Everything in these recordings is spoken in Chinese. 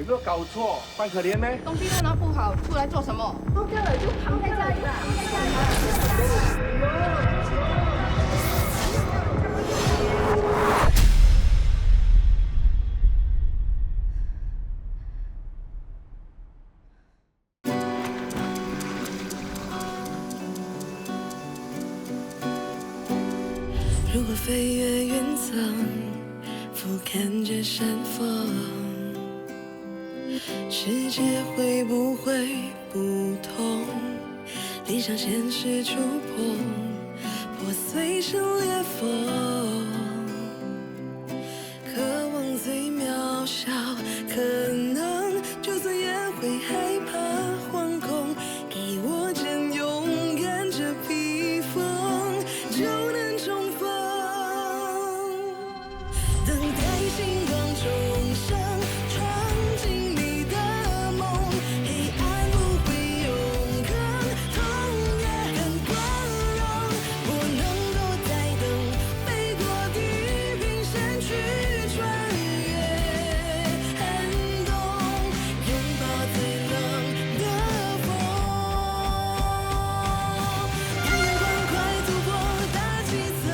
有没有搞错？扮可怜咩？东西都拿不好，出来做什么？放假了就躺在家里啦。如果飞越云层，俯瞰着山峰，世界会不会不同？离上现实触碰，破碎成裂缝。渴望最渺小，可能就算也会害怕惶恐。给我真勇敢这披风，就能重逢。等待星光重生，闯进你的梦，黑暗不会永恒，痛也很光荣。我能够再等，飞过地平线去穿越寒冬，拥抱最冷的风。让阳光快突破大气层，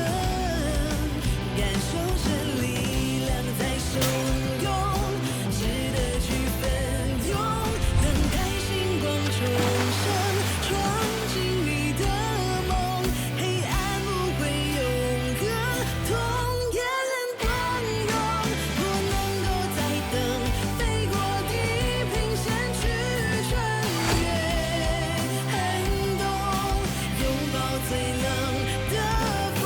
感受着力量在汹涌，值得去奋勇。等待星光重生，闯进你的梦，黑暗不会永恒，痛也很光荣。我能够再等，飞过地平线去穿越寒冬，拥抱最冷的风。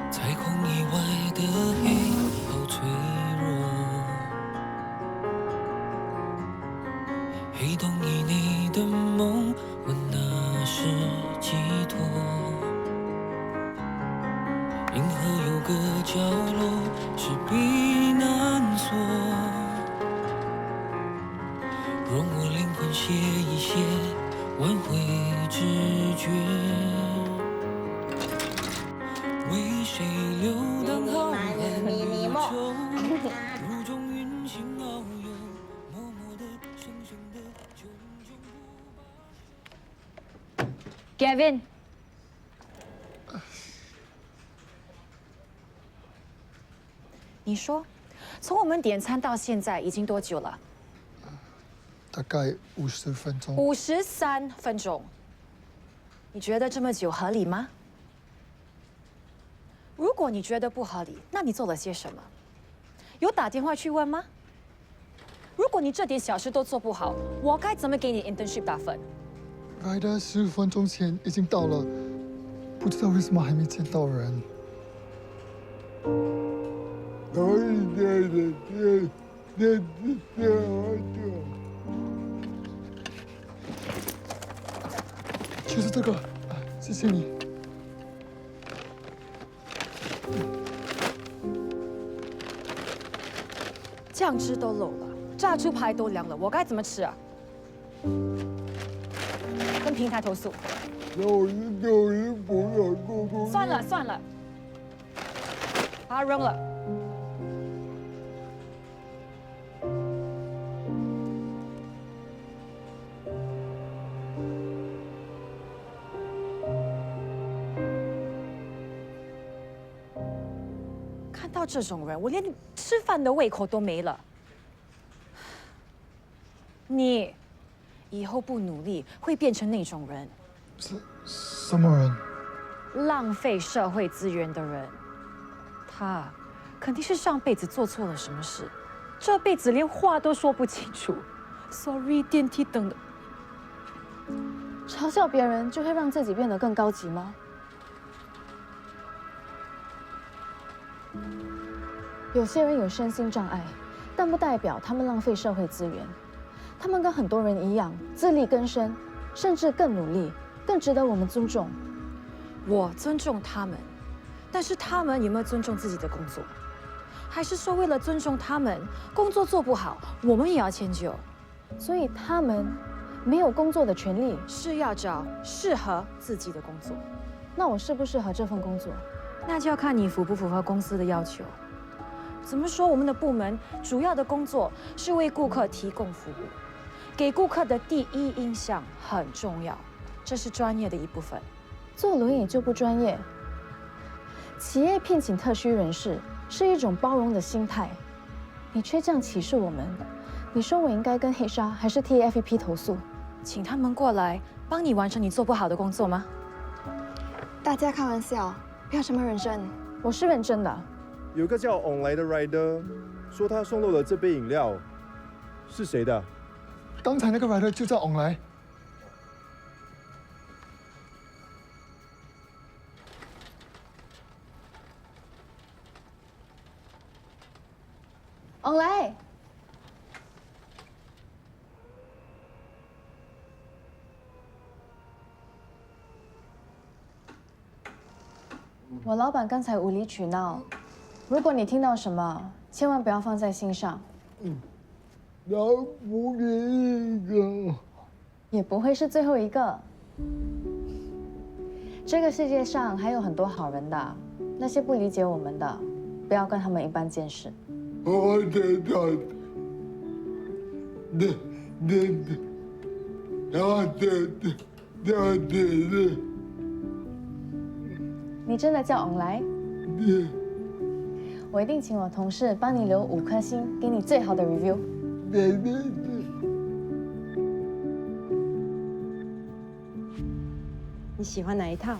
彩虹以外的黑好脆弱，黑洞以内的梦，我那是寄托。银河有个角落是避难所，容我灵魂歇一歇，挽回知觉。为谁流荡浩瀚宇宙，如中云行遨游，默默的，深深的，炯炯不拔。 Gavin， 你说，从我们点餐到现在已经多久了大概50分钟。 ？53分钟。你觉得这么久合理吗？如果你觉得不合理，那你做了些什么？有打电话去问吗？如果你这点小事都做不好，我该怎么给你 internship 打分？ Rider 15分钟前已经到了，不知道为什么还没见到人。就是这个，谢谢你。酱汁都漏了，炸猪排都凉了，我该怎么吃啊？跟平台投诉。算了算了，把它扔了。看到这种人，我连吃饭的胃口都没了。你以后不努力，会变成那种人，什么人？浪费社会资源的人。他肯定是上辈子做错了什么事，这辈子连话都说不清楚。Sorry， 电梯等的。嘲笑别人就会让自己变得更高级吗？有些人有身心障碍，但不代表他们浪费社会资源。他们跟很多人一样，自力更生，甚至更努力，更值得我们尊重。我尊重他们，但是他们有没有尊重自己的工作？还是说为了尊重他们，工作做不好，我们也要迁就？所以他们没有工作的权利，是要找适合自己的工作。那我适不适合这份工作？那就要看你符不符合公司的要求。怎么说？我们的部门主要的工作是为顾客提供服务，给顾客的第一印象很重要，这是专业的一部分。坐轮椅就不专业？企业聘请特需人士是一种包容的心态，你却这样歧视我们，你说我应该跟黑鲨还是 TFP 投诉？请他们过来帮你完成你做不好的工作吗？大家开玩笑，不要这么认真。我是认真的。有个叫 On 来的 rider 说他送漏了这杯饮料，是谁的？刚才那个 rider 就叫 On 来。来，我老板刚才无理取闹，如果你听到什么，千万不要放在心上。老不一个，也不会是最后一个。这个世界上还有很多好人的，那些不理解我们的，不要跟他们一般见识。我知道。你真的叫翁来？我一定请我同事帮你留5颗星，给你最好的 review。你喜欢哪一套？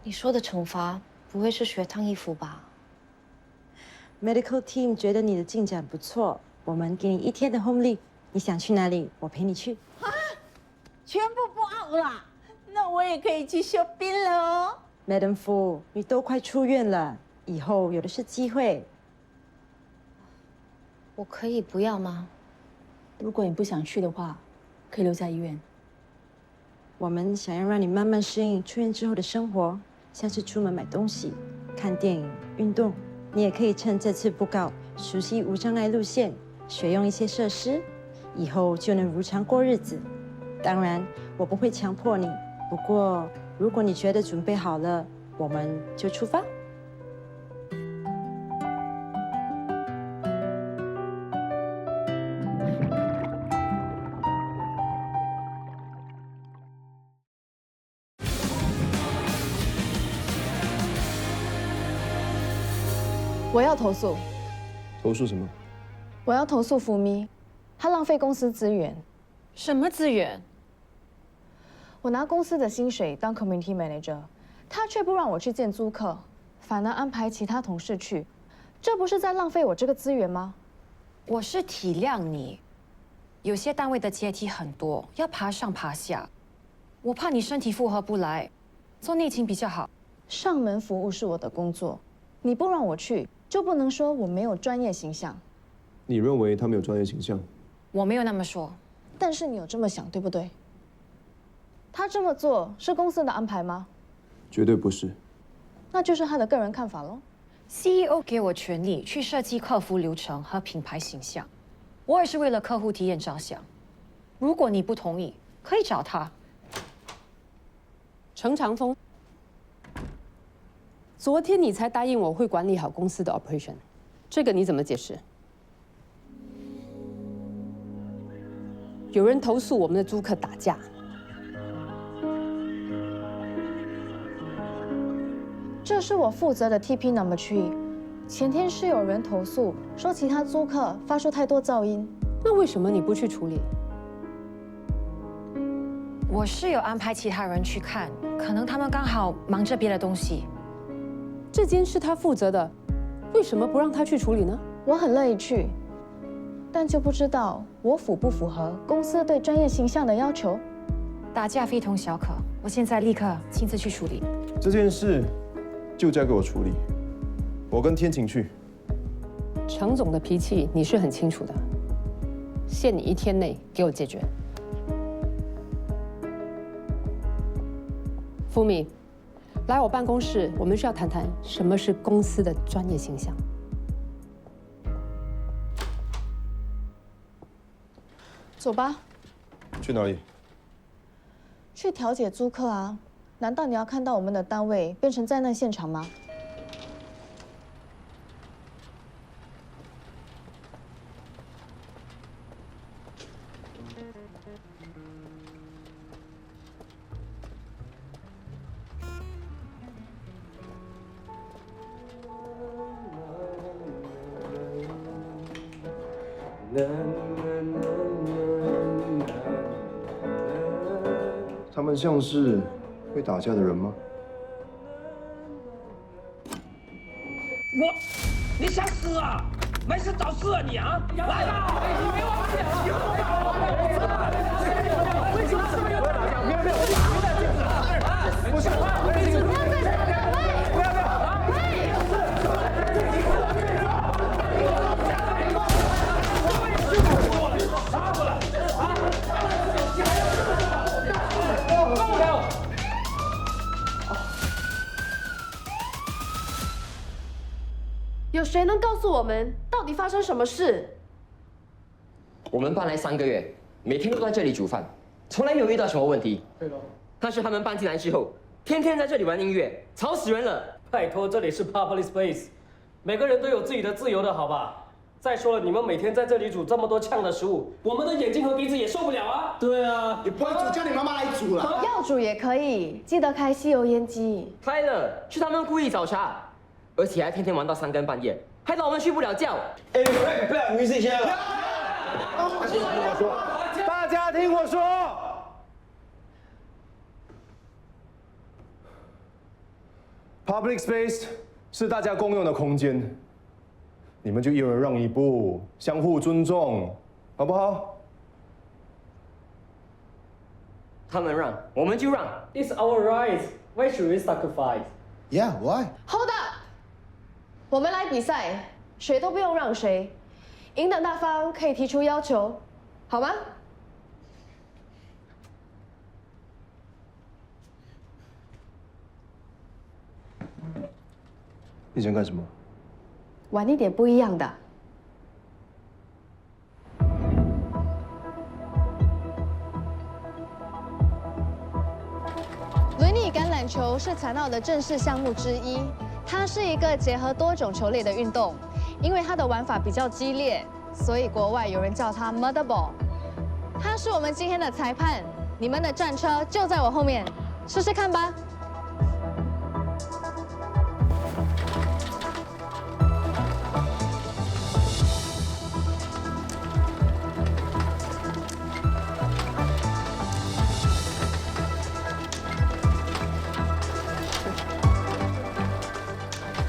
你说的惩罚不会是学烫衣服吧？ Medical team 觉得你的进展不错，我们给你1天的 home leave， 你想去哪里，我陪你去。啊，全部不 out 了，那我也可以去休兵了哦。Madam Fu， 你都快出院了，以后有的是机会。我可以不要吗？如果你不想去的话，可以留在医院。我们想要让你慢慢适应出院之后的生活，像是出门买东西、看电影、运动。你也可以趁这次布告熟悉无障碍路线，学用一些设施，以后就能如常过日子。当然，我不会强迫你，不过如果你觉得准备好了，我们就出发。我要投诉。投诉什么？我要投诉福咪，他浪费公司资源。什么资源？我拿公司的薪水当 community manager， 他却不让我去见租客，反而安排其他同事去，这不是在浪费我这个资源吗？我是体谅你，有些单位的阶梯很多，要爬上爬下，我怕你身体负荷不来，做内勤比较好。上门服务是我的工作，你不让我去，就不能说我没有专业形象。你认为他没有专业形象？我没有那么说，但是你有这么想，对不对？他这么做是公司的安排吗？绝对不是。那就是他的个人看法喽。CEO 给我权力去设计客服流程和品牌形象，我也是为了客户体验着想。如果你不同意，可以找他。程长风，昨天你才答应我会管理好公司的 operation， 这个你怎么解释？有人投诉我们的租客打架。这是我负责的 TP No. 3。前天是有人投诉说其他租客发出太多噪音，那为什么你不去处理？我是有安排其他人去看，可能他们刚好忙着别的东西。这间是他负责的，为什么不让他去处理呢？我很乐意去，但就不知道我符不符合公司对专业形象的要求。打架非同小可，我现在立刻亲自去处理。这件事就交给我处理。我跟天晴去。常总的脾气你是很清楚的，限你1天内给我解决。福米，来我办公室，我们需要谈谈什么是公司的专业形象。走吧，去哪里？去调解租客啊！难道你要看到我们的单位变成灾难现场吗？他们像是会打架的人吗？你想死啊？没事找事啊你啊！来吧！你别往前了！为什么是没有打架？没有，不是，不要！有谁能告诉我们到底发生什么事？我们搬来3个月，每天都在这里煮饭，从来没有遇到什么问题。对了，但是他们搬进来之后，天天在这里玩音乐，吵死人了。拜托，这里是 public space， 每个人都有自己的自由的好吧？再说了，你们每天在这里煮这么多呛的食物，我们的眼睛和鼻子也受不了啊！对啊，你不会煮，叫你妈妈来煮了。要煮也可以，记得开吸油烟机。开了，是他们故意找茬，而且还天天玩到3更半夜，害到我们睡不了觉。哎，不要music先了。大家听我说。Public space 是大家共用的空间，你们就一人让一步，相互尊重，好不好？他们让，我们就让。It's our right. Why should we sacrifice? Yeah, why? Hold up！ 我们来比赛，谁都不用让谁，赢的那方可以提出要求，好吗？你想干什么？玩一点不一样的。轮椅橄榄球是残奥的正式项目之一，它是一个结合多种球类的运动。因为它的玩法比较激烈，所以国外有人叫它 Mother Ball。他是我们今天的裁判，你们的战车就在我后面，试试看吧。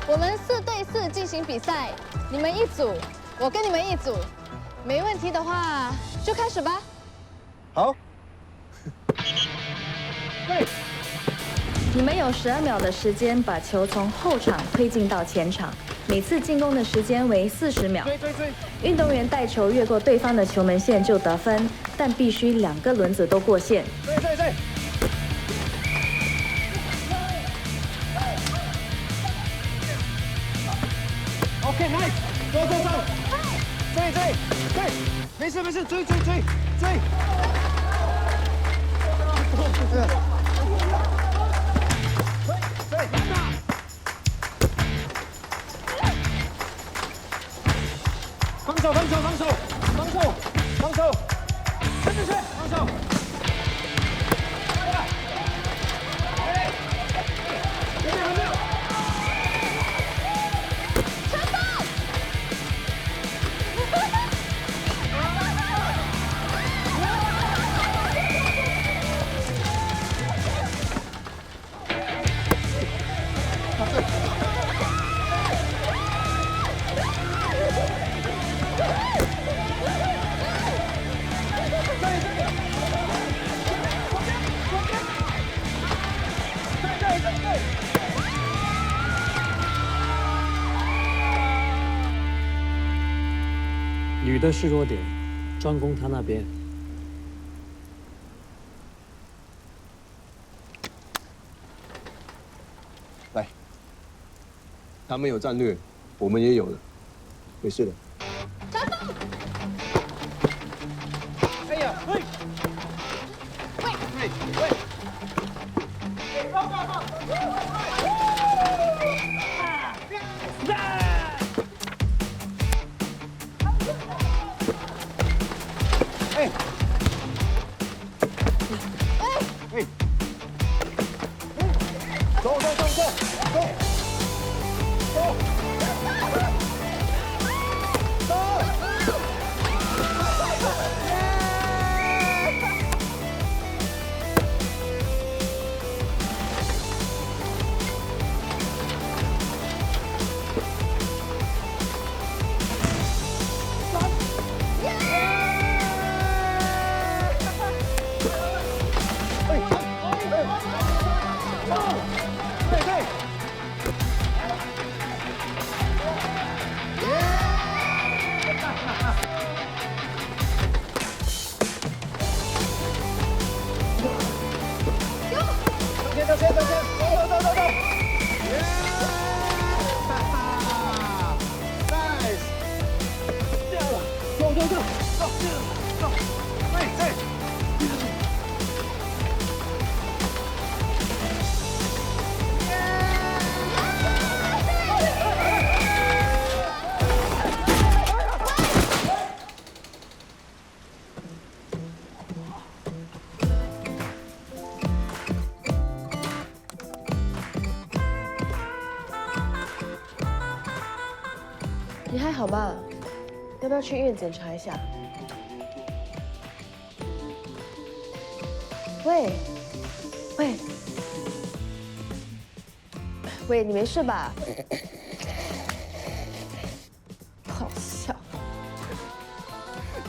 我们4对4进行比赛，你们一组，我跟你们一组，没问题的话就开始吧。好。你们有12秒的时间把球从后场推进到前场，每次进攻的时间为40秒。运动员带球越过对方的球门线就得分，但必须2个轮子都过线。对。OK， nice， 走，追，没事，追。防守，跟进去，防守。女的是弱点，专攻她那边。来，他们有战略，我们也有的，没事的。哎呀，喂，喂，喂，哎，哎，走走走走走走。 你还好吧？要不要去医院检查一下？喂，喂，喂，你没事吧？不好笑。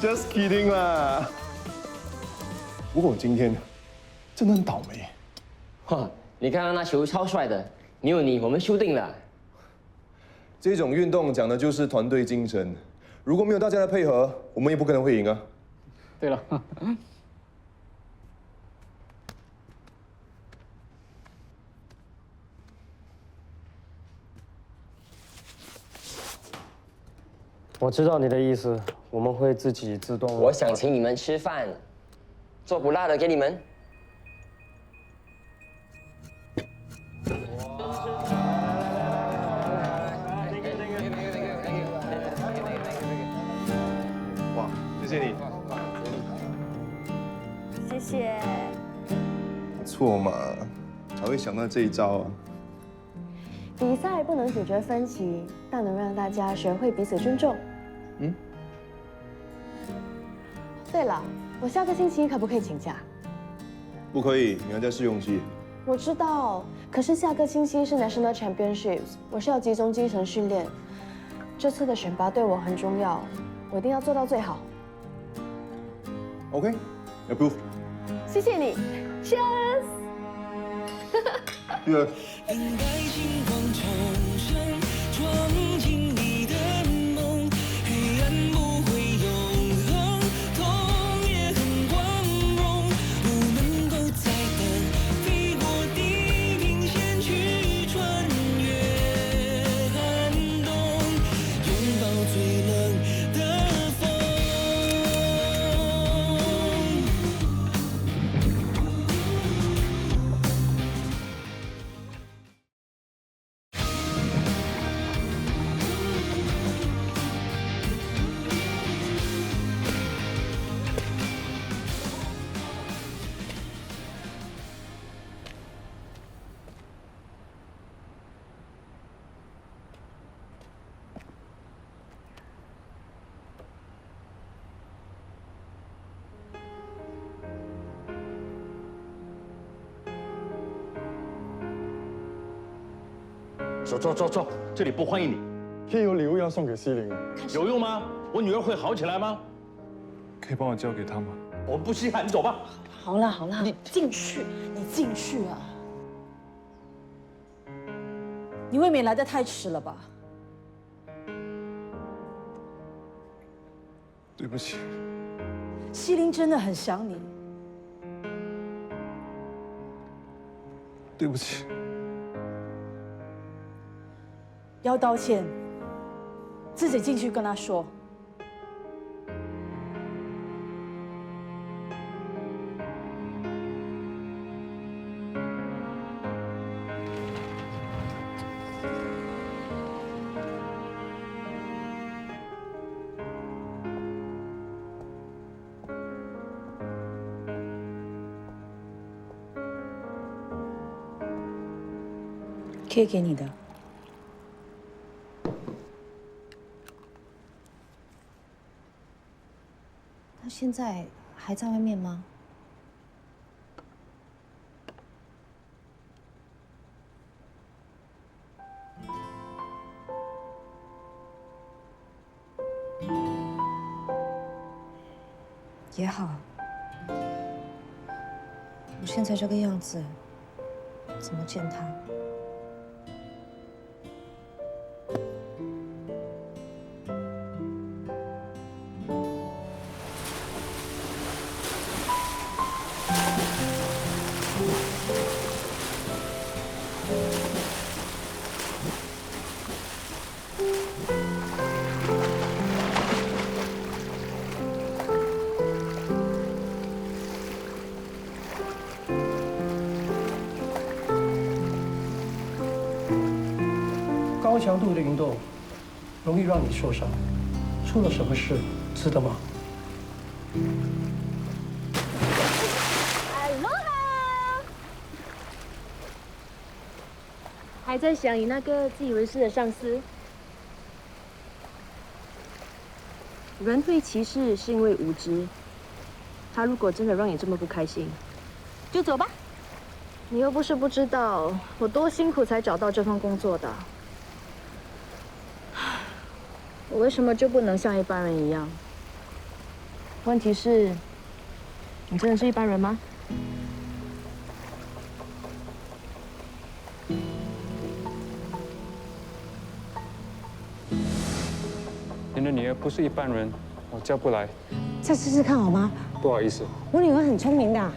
Just kidding 啦。不过我今天真的很倒霉。哇，你刚刚那球超帅的，你有你，我们输定了。这种运动讲的就是团队精神，如果没有大家的配合，我们也不可能会赢啊。对了，我知道你的意思，我们会自己自动。我想请你们吃饭，做不辣的给你们。哇，谢谢你。谢谢。不错嘛，才会想到这一招啊。比赛不能解决分歧，但能让大家学会彼此尊重。嗯。对了，我下个星期可不可以请假？不可以，你还在试用期。我知道，可是下个星期是 National Championships， 我是要集中精神训练。这次的选拔对我很重要，我一定要做到最好。OK，approve。谢谢你 ，Cheers。Cheers。等待星光重生，闯进你的梦，黑暗不会永恒，痛也很光荣。不能够再等，飞过地平线去穿越寒冬，拥抱最冷的风。走走走走，这里不欢迎你。天有礼物要送给西林，有用吗？我女儿会好起来吗？可以帮我交给他吗？我们不稀罕，你走吧。好啦好啦，你进去，你进去啊！你未免来得太迟了吧？对不起。西林真的很想你。对不起。要道歉，自己进去跟他说。可以给你的。他现在还在外面吗？也好，我现在这个样子，怎么见他？高强度的运动容易让你受伤，出了什么事，知道吗？ 还在想你那个自以为是的上司？人会歧视是因为无知。他如果真的让你这么不开心，就走吧。你又不是不知道我多辛苦才找到这份工作的。我为什么就不能像一般人一样？问题是，你真的是一般人吗？ 你的女儿不是一般人，我叫不来。再试试看好吗？不好意思，我女儿很聪明的，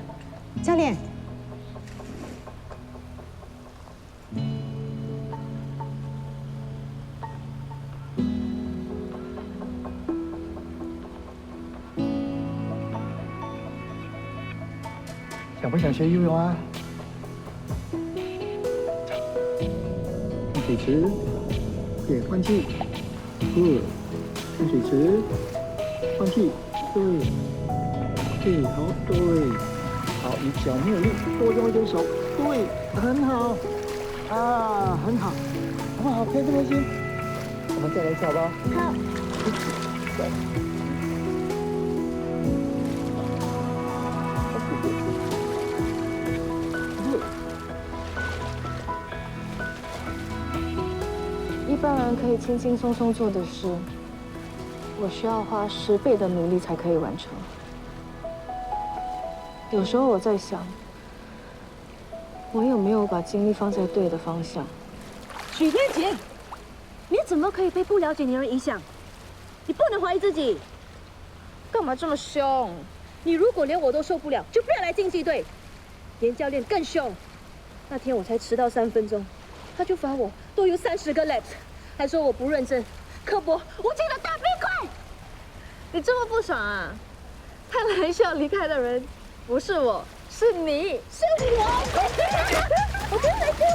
教练。想不想学游泳啊？换水池，对，换气，进水池，换气，对，好，对，好，你脚没有力，多用一点手，对，很好，啊，很好，好不好？开不开心？我们再来一次好不好？好。一般人可以轻轻松松做的事，我需要花10倍的努力才可以完成。有时候我在想，我有没有把精力放在对的方向？许天晴，你怎么可以被不了解你的人影响？你不能怀疑自己。干嘛这么凶？你如果连我都受不了，就不要来竞技队。严教练更凶，那天我才迟到3分钟，他就罚我多游30个 laps。 还说我不认真，刻薄无情的大冰块。你这么不爽啊？看来需要离开的人不是我，是你，是我。我真没听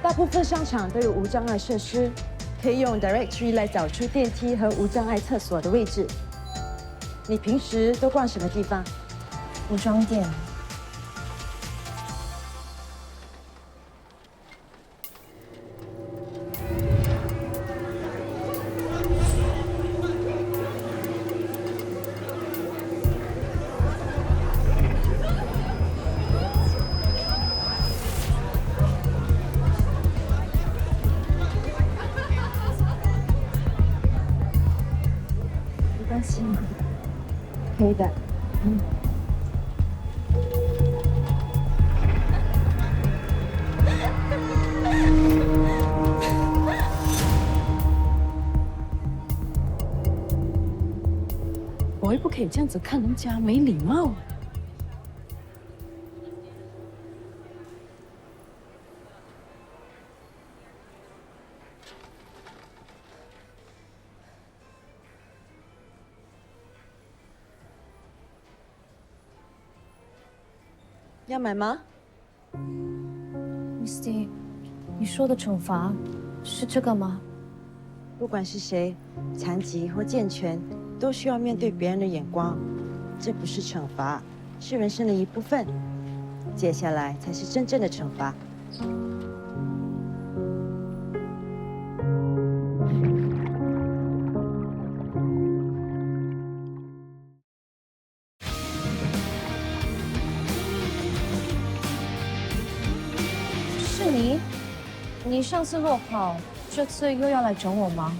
大部分商场都有无障碍设施。 可以用 Directory 来找出电梯和无障碍厕所的位置。你平时都逛什么地方？服装店。OK 的。我也不可以这样子看人家，没礼貌。要买吗 Misty， 你说的惩罚是这个吗？不管是谁，残疾或健全，都需要面对别人的眼光。这不是惩罚，是人生的一部分。接下来才是真正的惩罚。是你？你上次落跑，这次又要来整我吗？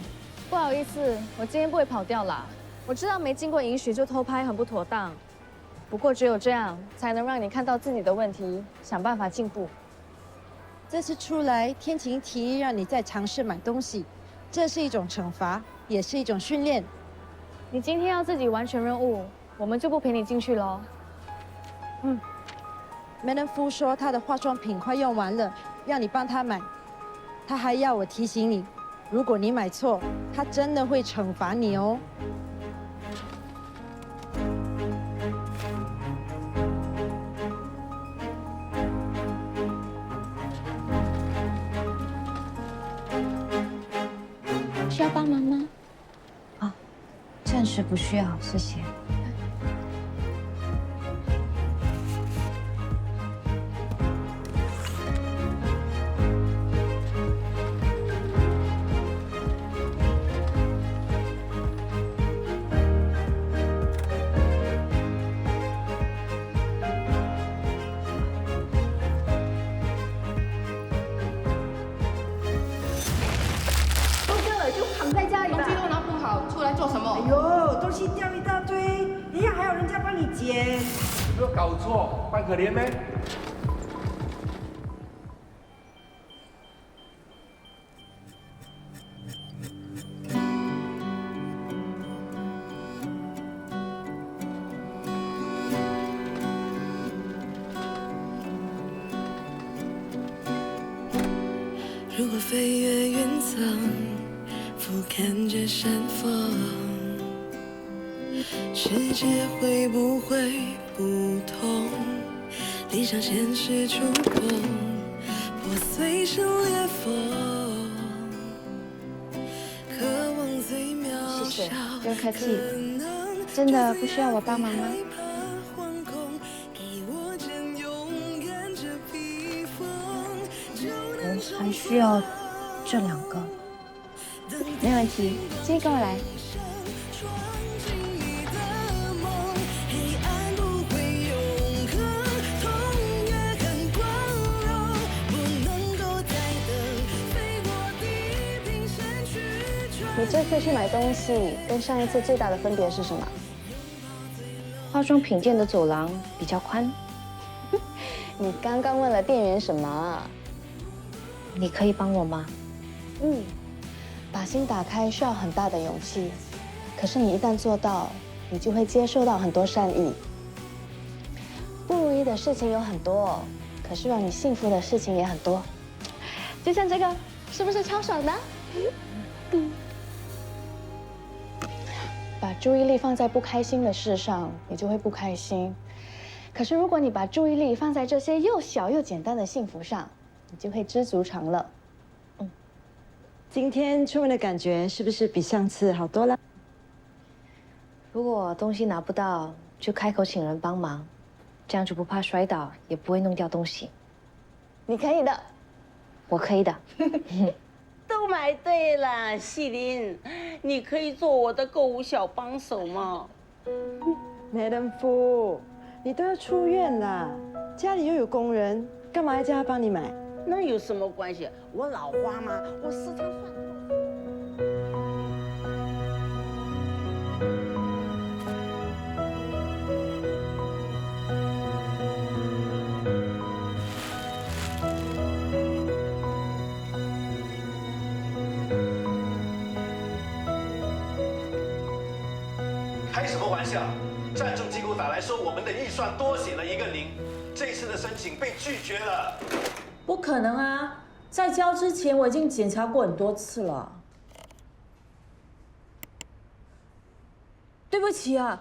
不好意思，我今天不会跑掉啦。我知道没经过允许就偷拍很不妥当，不过只有这样才能让你看到自己的问题，想办法进步。这次出来，天晴提议让你再尝试买东西，这是一种惩罚，也是一种训练。你今天要自己完成任务，我们就不陪你进去喽。梅伦夫说他的化妆品快用完了，要你帮他买。他还要我提醒你，如果你买错，他真的会惩罚你哦。需要帮忙吗？啊，暂时不需要，谢谢。做什么？哎呦，东西掉一大堆，等一下还有人家帮你捡。有没有搞错？扮可怜没？如果飞越云层，俯瞰着山峰，世界会不会不同？理想现实触碰，破碎成裂缝，渴望最渺谢谢，小。不用客气。真的不需要我帮忙吗？我还需要这2个。没问题，今天跟我来。你这次去买东西跟上一次最大的分别是什么？化妆品店的走廊比较宽。你刚刚问了店员什么？你可以帮我吗？把心打开需要很大的勇气，可是你一旦做到，你就会接受到很多善意。不如意的事情有很多，可是让你幸福的事情也很多。就像这个，是不是超爽的？把注意力放在不开心的事上，你就会不开心。可是如果你把注意力放在这些又小又简单的幸福上，你就会知足常乐。今天出门的感觉是不是比上次好多了？如果东西拿不到，就开口请人帮忙，这样就不怕摔倒，也不会弄掉东西。你可以的，我可以的。都买对了，细林，你可以做我的购物小帮手吗？梅伦夫，你都要出院了，家里又有工人，干嘛要叫他帮你买？那有什么关系？我老花嘛，我时常算。开什么玩笑？赞助机构打来说我们的预算多写了1个0，这次的申请被拒绝了。不可能啊！在交之前我已经检查过很多次了。对不起啊，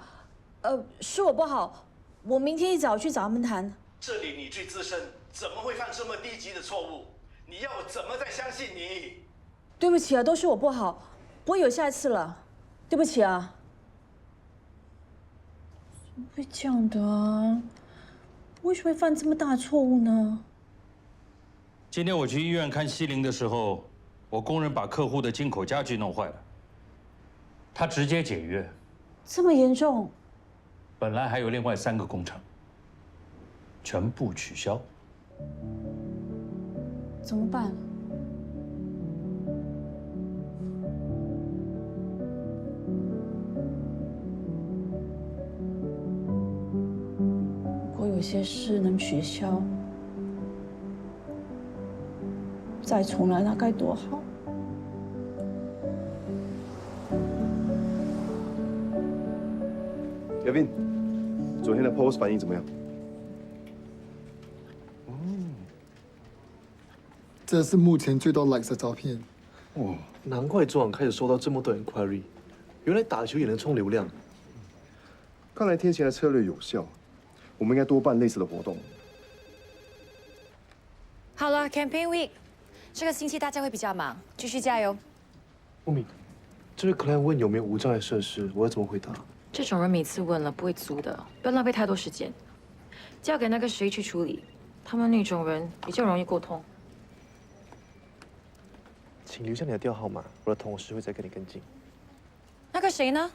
是我不好，我明天一早去找他们谈。这里你最资深，怎么会犯这么低级的错误？你要我怎么再相信你？对不起啊，都是我不好，不会有下一次了。对不起啊。怎么会这样的啊？为什么会犯这么大错误呢？今天我去医院看西林的时候，我工人把客户的进口家具弄坏了，他直接解约。这么严重？本来还有另外3个工程，全部取消。怎么办？如果有些事能取消，再重来，那该多好。Kevin， 昨天的 post 反应怎么样？这是目前最多 likes 的照片。哦，难怪昨晚开始收到这么多 inquiry， 原来打球也能冲流量。看来天晴的策略有效，我们应该多办类似的活动。好了 ，Campaign Week， 这个星期大家会比较忙，继续加油。木敏，这位 client 问有没有无障碍设施，我要怎么回答？这种人每次问了不会租的，不要浪费太多时间，交给那个谁去处理。他们那种人比较容易沟通。请留下你的电话号码，我的同事会再跟你跟进。那个谁呢？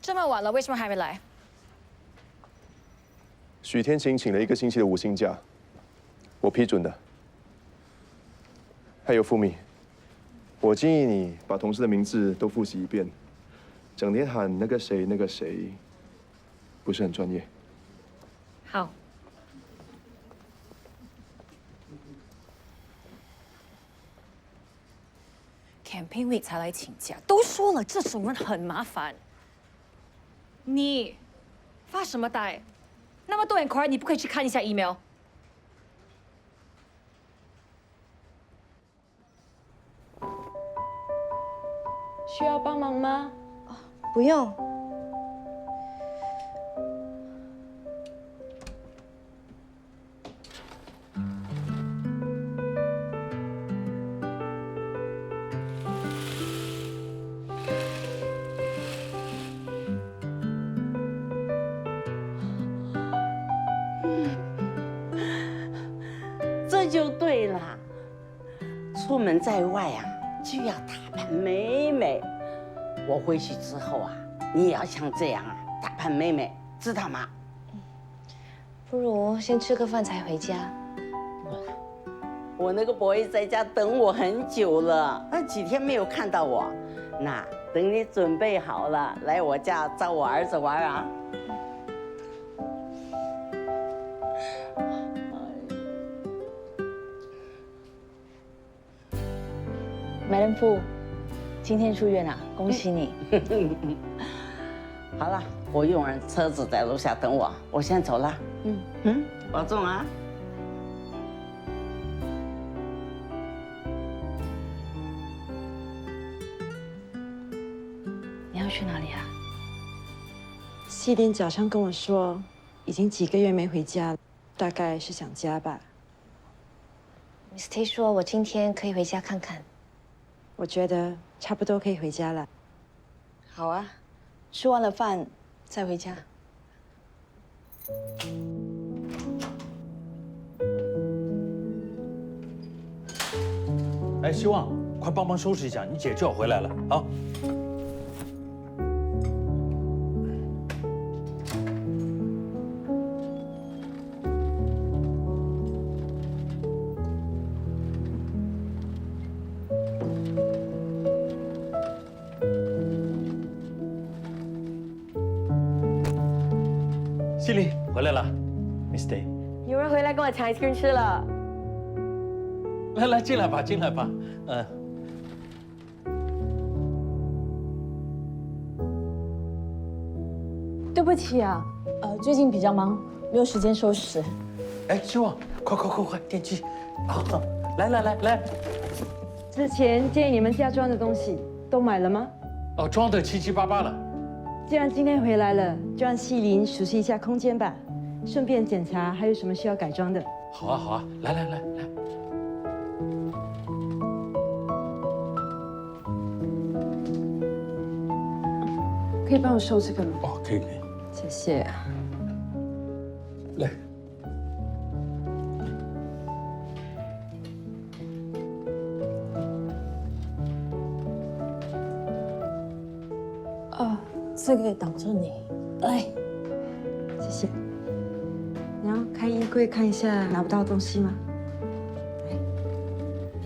这么晚了，为什么还没来？许天晴请了1个星期的无薪假，我批准的。还有富米，我建议你把同事的名字都复习一遍。整天喊那个谁那个谁，不是很专业。好。Campaign Week 才来请假，都说了这种人很麻烦。你发什么呆？那么多inquiry，你不可以去看一下 email？ 需要帮忙吗？不用。这就对了，出门在外啊，就要打扮美美。我回去之后啊，你也要像这样啊，打扮美美，知道吗？不如先吃个饭才回家。我那个 boy 在家等我很久了，那几天没有看到我，那等你准备好了，来我家找我儿子玩啊。梅人夫，今天出院了，恭喜你。好了，我用人车子在楼下等我，我先走了。保重啊。你要去哪里啊？西林早上跟我说，已经几个月没回家了，大概是想家吧。Miss T 说我今天可以回家看看。我觉得差不多可以回家了。好啊，吃完了饭再回家。哎，希望，快帮忙收拾一下，你姐就要回来了啊！西林回来了 ，Miss Day。有人回来跟我抢 ice cream 吃了。来来，进来吧，进来吧。不起啊，最近比较忙，没有时间收拾。哎，希望，快，电机，好，来，之前建议你们家装的东西都买了吗？哦，装得七七八八了。既然今天回来了，就让西林熟悉一下空间吧，顺便检查还有什么需要改装的。好啊，来。可以帮我收这个吗？哦，可以。谢谢。来。这个挡着你，来，谢谢。然后开衣柜看一下拿不到东西吗？来，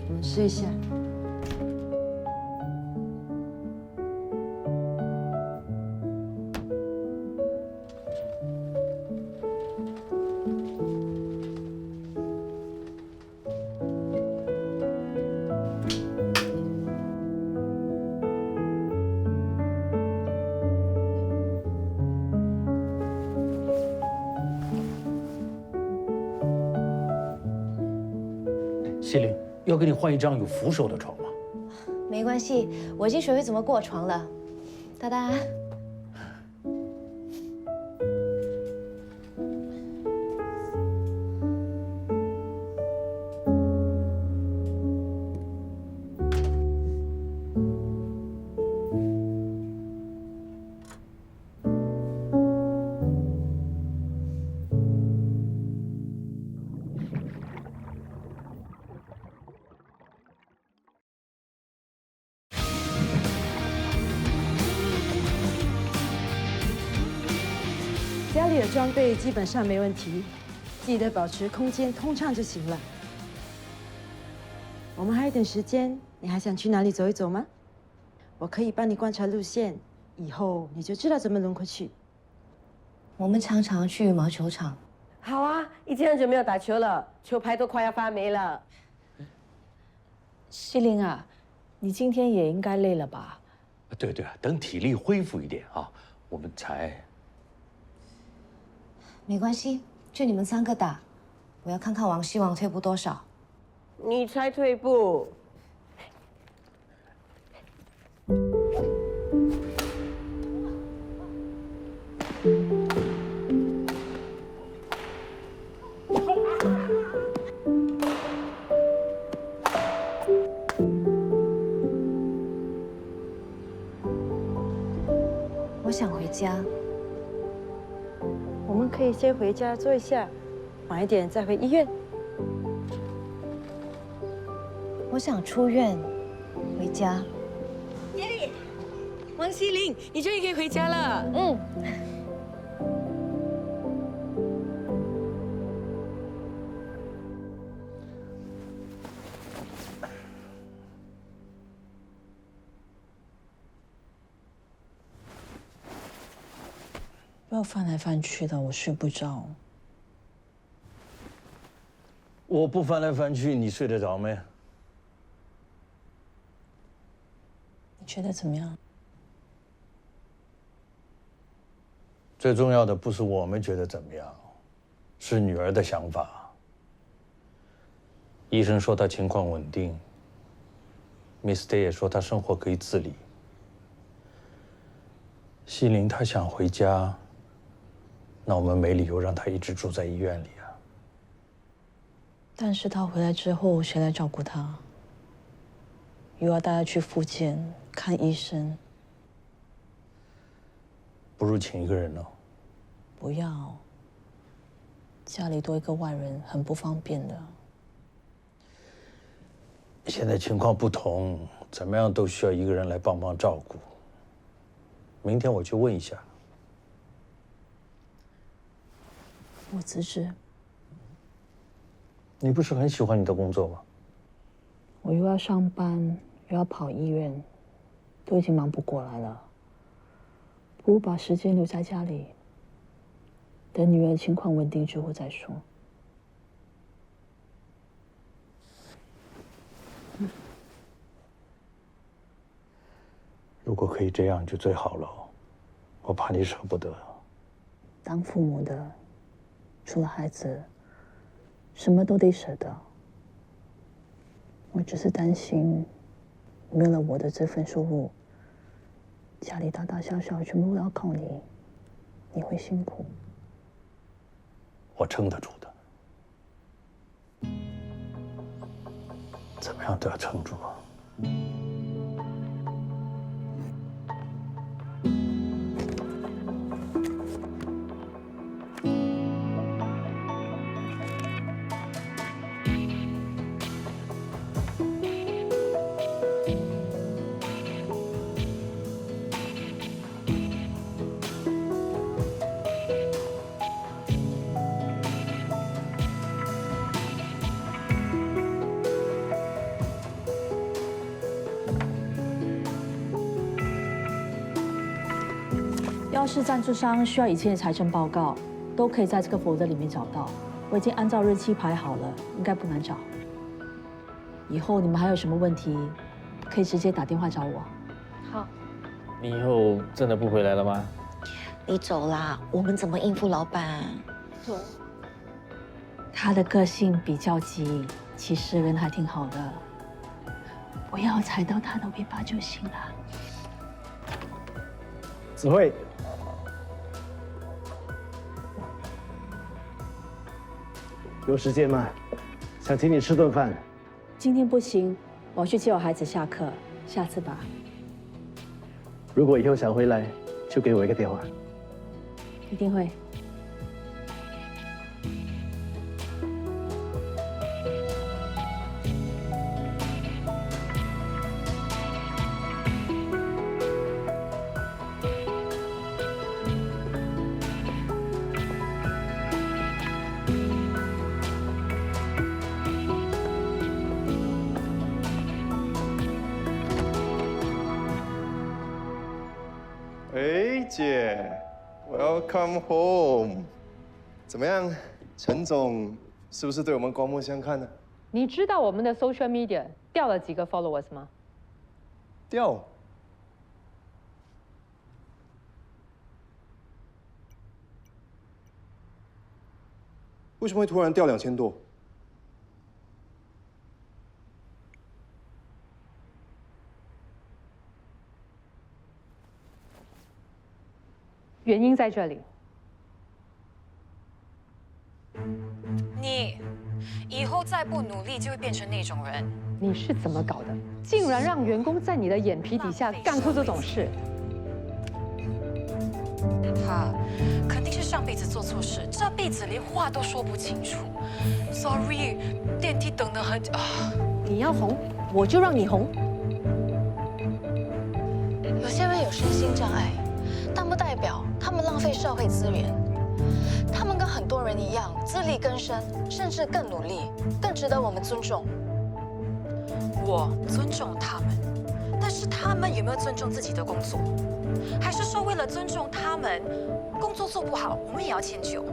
我们试一下。西林，要给你换一张有扶手的床吗？没关系，我已经学会怎么过床了。哒哒。家里的装备基本上没问题，记得保持空间通畅就行了。我们还有点时间，你还想去哪里走一走吗？我可以帮你观察路线，以后你就知道怎么轮回去。我们常常去羽毛球场。好啊，已经很久没有打球了，球拍都快要发霉了。西林啊，你今天也应该累了吧？对，等体力恢复一点啊，我们才。没关系，就你们3个打。我要看看王希望退步多少。你才退步。我想回家。我们可以先回家坐一下，晚一点再回医院。我想出院，回家。耶，王希林，你终于可以回家了。嗯。不要翻来翻去的，我睡不着。我不翻来翻去，你睡得着没？你觉得怎么样？最重要的不是我们觉得怎么样，是女儿的想法。医生说她情况稳定，Miss Day 也说她生活可以自理。西林她想回家。那我们没理由让他一直住在医院里啊。但是他回来之后，谁来照顾他？又要带他去复健、看医生。不如请一个人呢？不要，家里多一个外人很不方便的。现在情况不同，怎么样都需要一个人来帮忙照顾。明天我去问一下。我辞职。你不是很喜欢你的工作吗？我又要上班，又要跑医院，都已经忙不过来了。不如把时间留在家里，等女儿情况稳定之后再说。如果可以这样，就最好了。我怕你舍不得。当父母的，除了孩子，什么都得舍得。我只是担心，没有了我的这份收入，家里大大小小全部要靠你，你会辛苦。我撑得住的，怎么样都要撑住啊！要是赞助商需要以前的财政报告，都可以在这个folder里面找到。我已经按照日期排好了，应该不难找。以后你们还有什么问题，可以直接打电话找我。好。你以后真的不回来了吗？你走啦，我们怎么应付老板？走。他的个性比较急，其实人还挺好的，不要踩到他的尾巴就行了。子慧，有时间吗？想请你吃顿饭。今天不行，我要去接我孩子下课，下次吧。如果以后想回来，就给我一个电话。一定会。哎，姐 ，Welcome home。怎么样，陈总是不是对我们刮目相看呢？你知道我们的 social media 掉了几个 followers 吗？掉？为什么会突然掉2000多？原因在这里。你以后再不努力，就会变成那种人。你是怎么搞的？竟然让员工在你的眼皮底下干出这种事！他肯定是上辈子做错事，这辈子连话都说不清楚。Sorry， 电梯等得很久。你要红，我就让你红。有些人有身心障碍，但不代表他们浪费社会资源。他们跟很多人一样，自力更生，甚至更努力，更值得我们尊重。我尊重他们，但是他们有没有尊重自己的工作？还是说为了尊重他们，工作做不好，我们也要迁就？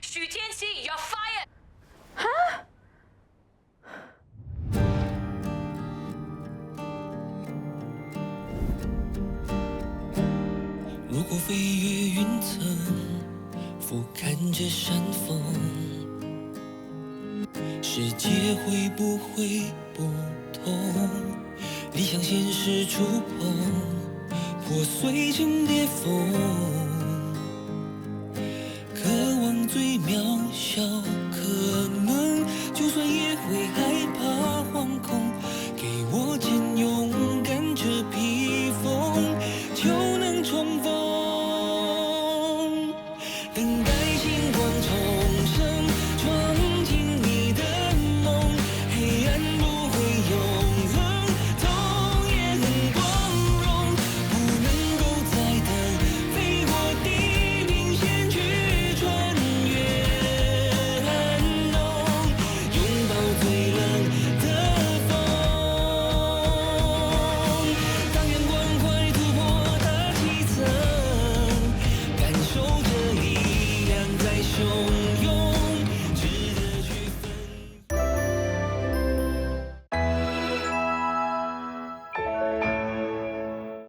许天熙 ，You're fired！ 哈？如果飞越云层，俯瞰着山峰，世界会不会不同？理想现实触碰，破碎成裂缝。渴望最渺小可能，就算也会害怕惶恐。给我坚